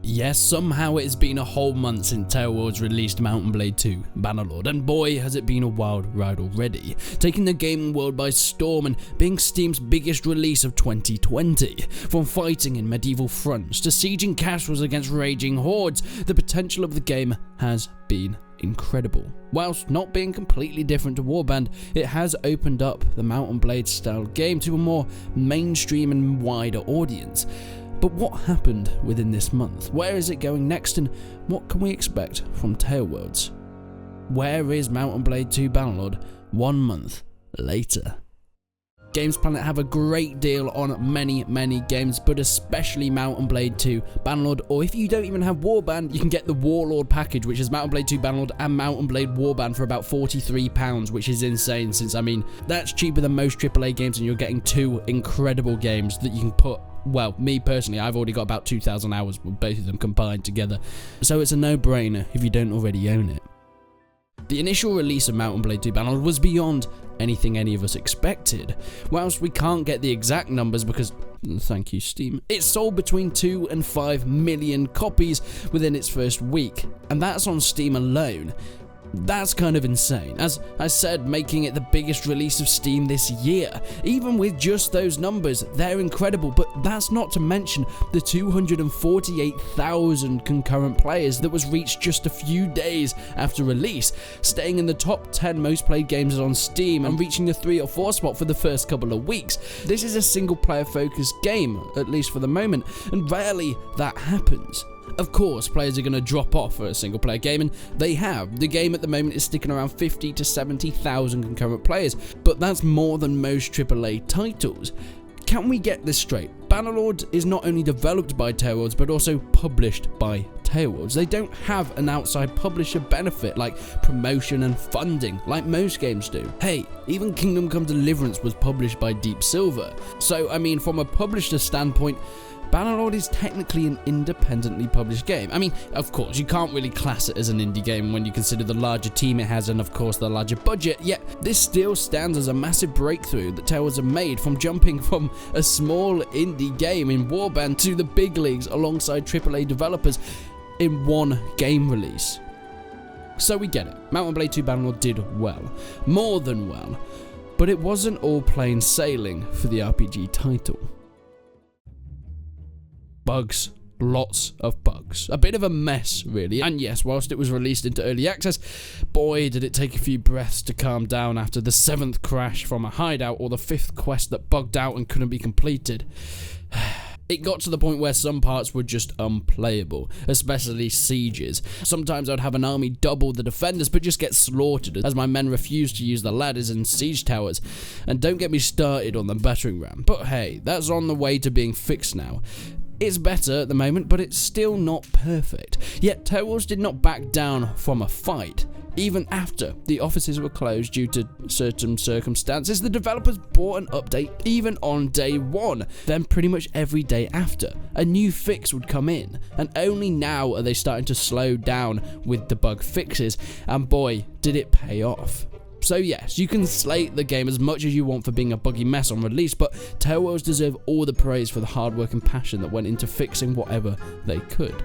Yes, somehow it has been a whole month since taleworlds released Mount & Blade II Bannerlord, and boy has it been a wild ride already, taking the gaming world by storm and being Steam's biggest release of 2020. From fighting in medieval fronts to sieging castles against raging hordes, the potential of the game has been incredible. Whilst not being completely different to Warband, it has opened up the Mount & Blade style game to a more mainstream and wider audience. But what happened within this month? Where is it going next, and what can we expect from taleworlds? Where is Mount & Blade II Bannerlord 1 month later? Games Planet have a great deal on many games, but especially Mount & Blade II Bannerlord, or if you don't even have Warband, you can get the Warlord package, which is Mount & Blade II Bannerlord and Mount & Blade Warband for about £43, which is insane, since, I mean, that's cheaper than most AAA games, and you're getting two incredible games that you can put. Well, me personally, I've already got about 2,000 hours with both of them combined together, so it's a no-brainer if you don't already own it. The initial release of Mount & Blade II Bannerlord was beyond anything any of us expected. Whilst we can't get the exact numbers because, thank you Steam, it sold between 2 and 5 million copies within its first week, and that's on Steam alone. That's kind of insane. As I said, making it the biggest release of Steam this year. Even with just those numbers, they're incredible, but that's not to mention the 248,000 concurrent players that was reached just a few days after release, staying in the top 10 most played games on Steam and reaching the 3 or 4 spot for the first couple of weeks. This is a single player focused game, at least for the moment, and rarely that happens. Of course, players are going to drop off for a single player game, and they have. The game at the moment is sticking around 50 to 70,000 concurrent players, but that's more than most AAA titles. Can we get this straight? Bannerlord is not only developed by taleworlds, but also published by taleworlds. They don't have an outside publisher benefit like promotion and funding like most games do. Hey, even Kingdom Come Deliverance was published by Deep Silver. So, I mean, from a publisher standpoint, Bannerlord is technically an independently published game. I mean, of course, you can't really class it as an indie game when you consider the larger team it has and, of course, the larger budget, yet this still stands as a massive breakthrough that taleworlds have made, from jumping from a small indie game in Warband to the big leagues alongside AAA developers in one game release. So we get it, Mount & Blade II Bannerlord did well, more than well, but it wasn't all plain sailing for the RPG title. Bugs. Lots of bugs. A bit of a mess, really. And yes, whilst it was released into early access, boy did it take a few breaths to calm down after the 7th crash from a hideout or the 5th quest that bugged out and couldn't be completed. It got to the point where some parts were just unplayable, especially sieges. Sometimes I'd have an army double the defenders but just get slaughtered as my men refused to use the ladders and siege towers. And don't get me started on the battering ram. But hey, that's on the way to being fixed now. It's better at the moment, but it's still not perfect. Yet taleworlds did not back down from a fight. Even after the offices were closed due to certain circumstances, the developers brought an update even on day 1, then pretty much every day after. A new fix would come in, and only now are they starting to slow down with the bug fixes, and boy, did it pay off. So yes, you can slate the game as much as you want for being a buggy mess on release, but taleworlds deserve all the praise for the hard work and passion that went into fixing whatever they could.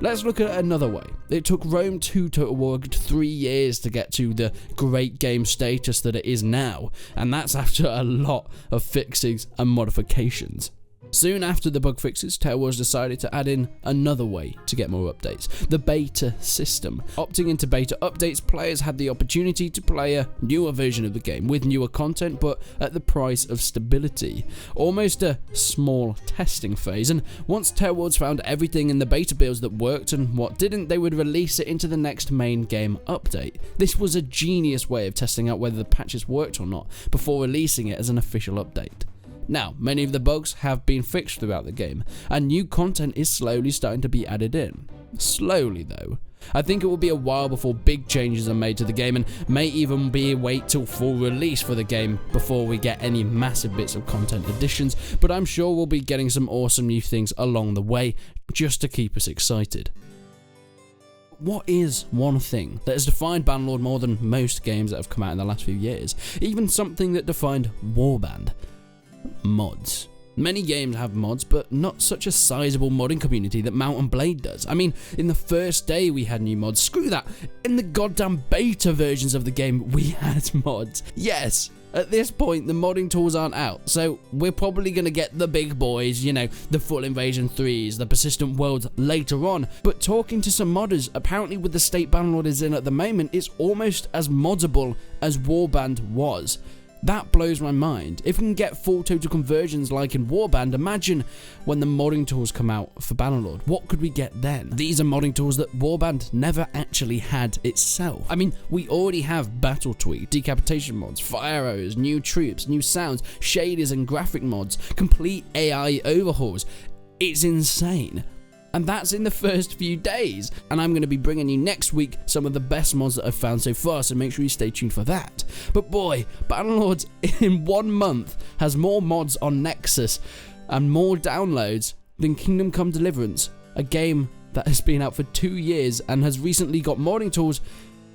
Let's look at it another way. It took Rome 2 Total War 3 years to get to the great game status that it is now, and that's after a lot of fixes and modifications. Soon after the bug fixes, taleworlds decided to add in another way to get more updates, the beta system. Opting into beta updates, players had the opportunity to play a newer version of the game with newer content, but at the price of stability. Almost a small testing phase, and once taleworlds found everything in the beta builds that worked and what didn't, they would release it into the next main game update. This was a genius way of testing out whether the patches worked or not before releasing it as an official update. Now, many of the bugs have been fixed throughout the game, and new content is slowly starting to be added in. Slowly though. I think it will be a while before big changes are made to the game, and may even be a wait till full release for the game before we get any massive bits of content additions, but I'm sure we'll be getting some awesome new things along the way, just to keep us excited. What is one thing that has defined Bannerlord more than most games that have come out in the last few years? Even something that defined Warband. Mods. Many games have mods, but not such a sizable modding community that Mount and Blade does. I mean, in the first day we had new mods. Screw that. In the goddamn beta versions of the game, we had mods. Yes, at this point, the modding tools aren't out, so we're probably going to get the big boys, you know, the full invasion 3s, the persistent worlds later on. But talking to some modders, apparently with the state Bannerlord is in at the moment, it's almost as moddable as Warband was. That blows my mind. If we can get full total conversions like in Warband, imagine when the modding tools come out for Bannerlord. What could we get then? These are modding tools that Warband never actually had itself. I mean, we already have battle tweak, decapitation mods, fire arrows, new troops, new sounds, shaders and graphic mods, complete AI overhauls. It's insane. And that's in the first few days. And I'm going to be bringing you next week some of the best mods that I've found so far, so make sure you stay tuned for that. But boy, Bannerlord in 1 month has more mods on Nexus and more downloads than Kingdom Come Deliverance, a game that has been out for 2 years and has recently got modding tools,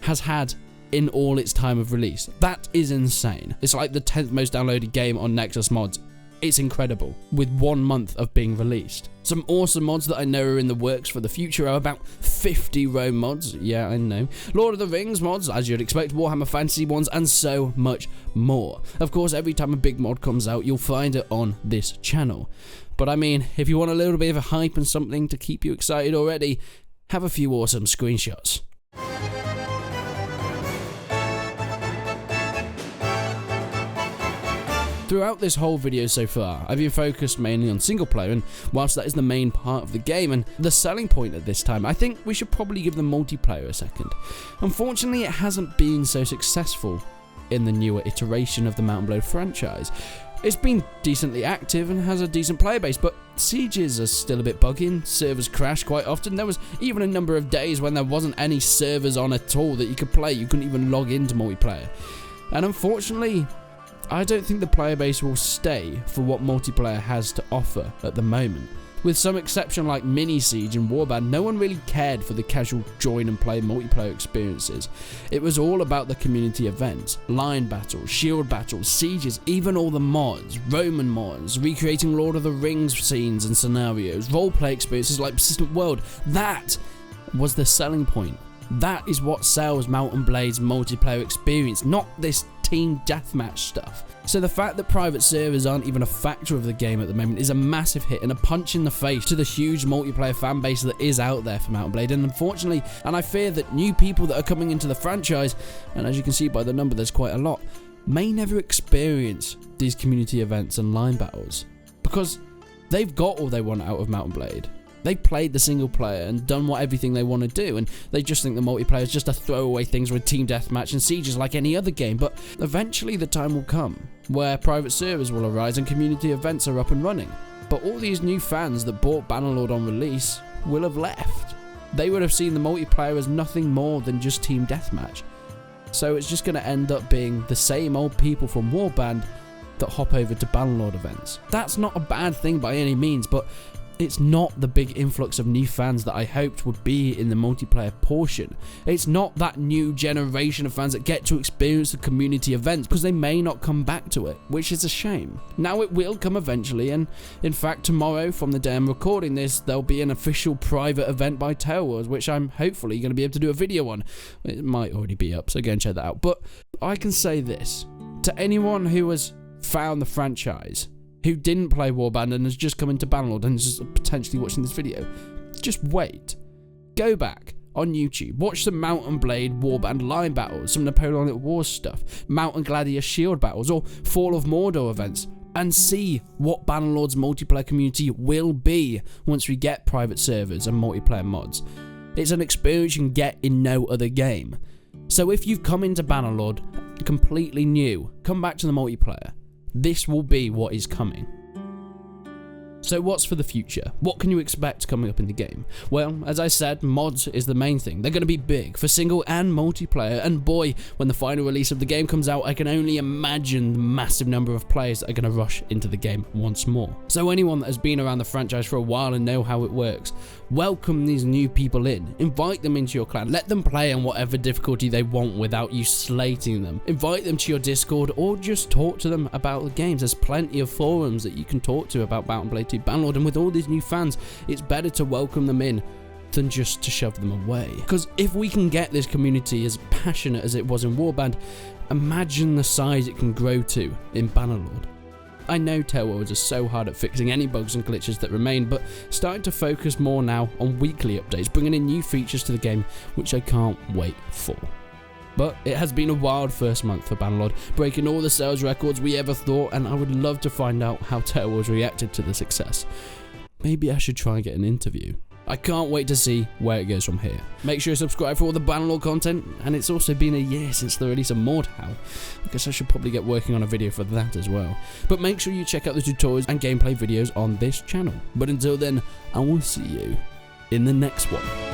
has had in all its time of release. That is insane. It's like the 10th most downloaded game on Nexus mods. It's incredible, with 1 month of being released. Some awesome mods that I know are in the works for the future are about 50 Rome mods, yeah I know, Lord of the Rings mods, as you'd expect, Warhammer Fantasy ones, and so much more. Of course, every time a big mod comes out, you'll find it on this channel. But I mean, if you want a little bit of a hype and something to keep you excited already, have a few awesome screenshots. Throughout this whole video so far, I've been focused mainly on single player, and whilst that is the main part of the game and the selling point at this time, I think we should probably give the multiplayer a second. Unfortunately, it hasn't been so successful in the newer iteration of the Mount and Blade franchise. It's been decently active and has a decent player base, but sieges are still a bit buggy and servers crash quite often. There was even a number of days when there wasn't any servers on at all that you could play. You couldn't even log into multiplayer. And unfortunately, I don't think the player base will stay for what multiplayer has to offer at the moment. With some exception like Mini Siege and Warband, no one really cared for the casual join and play multiplayer experiences. It was all about the community events, line battles, shield battles, sieges, even all the mods, Roman mods, recreating Lord of the Rings scenes and scenarios, roleplay experiences like Persistent World. That was the selling point. That is what sells Mount and Blade's multiplayer experience, not this team deathmatch stuff. So the fact that private servers aren't even a factor of the game at the moment is a massive hit and a punch in the face to the huge multiplayer fan base that is out there for Mount and Blade. And unfortunately, and I fear that new people that are coming into the franchise, and as you can see by the number there's quite a lot, may never experience these community events and line battles because they've got all they want out of Mount and Blade. They played the single player and done everything they want to do, and they just think the multiplayer is just a throwaway things with team deathmatch and sieges like any other game. But eventually the time will come where private servers will arise and community events are up and running. But all these new fans that bought Bannerlord on release will have left. They would have seen the multiplayer as nothing more than just team deathmatch. So it's just going to end up being the same old people from Warband that hop over to Bannerlord events. That's not a bad thing by any means, but it's not the big influx of new fans that I hoped would be in the multiplayer portion. It's not that new generation of fans that get to experience the community events because they may not come back to it, which is a shame. Now it will come eventually, and in fact tomorrow, from the day I'm recording this, there'll be an official private event by taleworlds, which I'm hopefully going to be able to do a video on. It might already be up, so go and check that out. But I can say this to anyone who has found the franchise, who didn't play Warband and has just come into Bannerlord and is potentially watching this video, just wait. Go back on YouTube, watch some Mount and Blade Warband line battles, some Napoleonic Wars stuff, Mount and Gladius shield battles, or Fall of Mordor events, and see what Bannerlord's multiplayer community will be once we get private servers and multiplayer mods. It's an experience you can get in no other game. So if you've come into Bannerlord completely new, come back to the multiplayer. This will be what is coming. So what's for the future? What can you expect coming up in the game? Well, as I said, mods is the main thing. They're going to be big for single and multiplayer, and boy, when the final release of the game comes out, I can only imagine the massive number of players that are going to rush into the game once more. So anyone that has been around the franchise for a while and know how it works, welcome these new people in. Invite them into your clan. Let them play on whatever difficulty they want without you slating them. Invite them to your Discord or just talk to them about the games. There's plenty of forums that you can talk to about Bound & Blade II Bannerlord, and with all these new fans, it's better to welcome them in than just to shove them away. Because if we can get this community as passionate as it was in Warband, imagine the size it can grow to in Bannerlord. I know taleworlds are so hard at fixing any bugs and glitches that remain, but starting to focus more now on weekly updates, bringing in new features to the game, which I can't wait for. But it has been a wild first month for Bannerlord, breaking all the sales records we ever thought, and I would love to find out how taleworlds reacted to the success. Maybe I should try and get an interview. I can't wait to see where it goes from here. Make sure you subscribe for all the Bannerlord content, and it's also been a year since the release of Mordhau. I guess I should probably get working on a video for that as well. But make sure you check out the tutorials and gameplay videos on this channel. But until then, I will see you in the next one.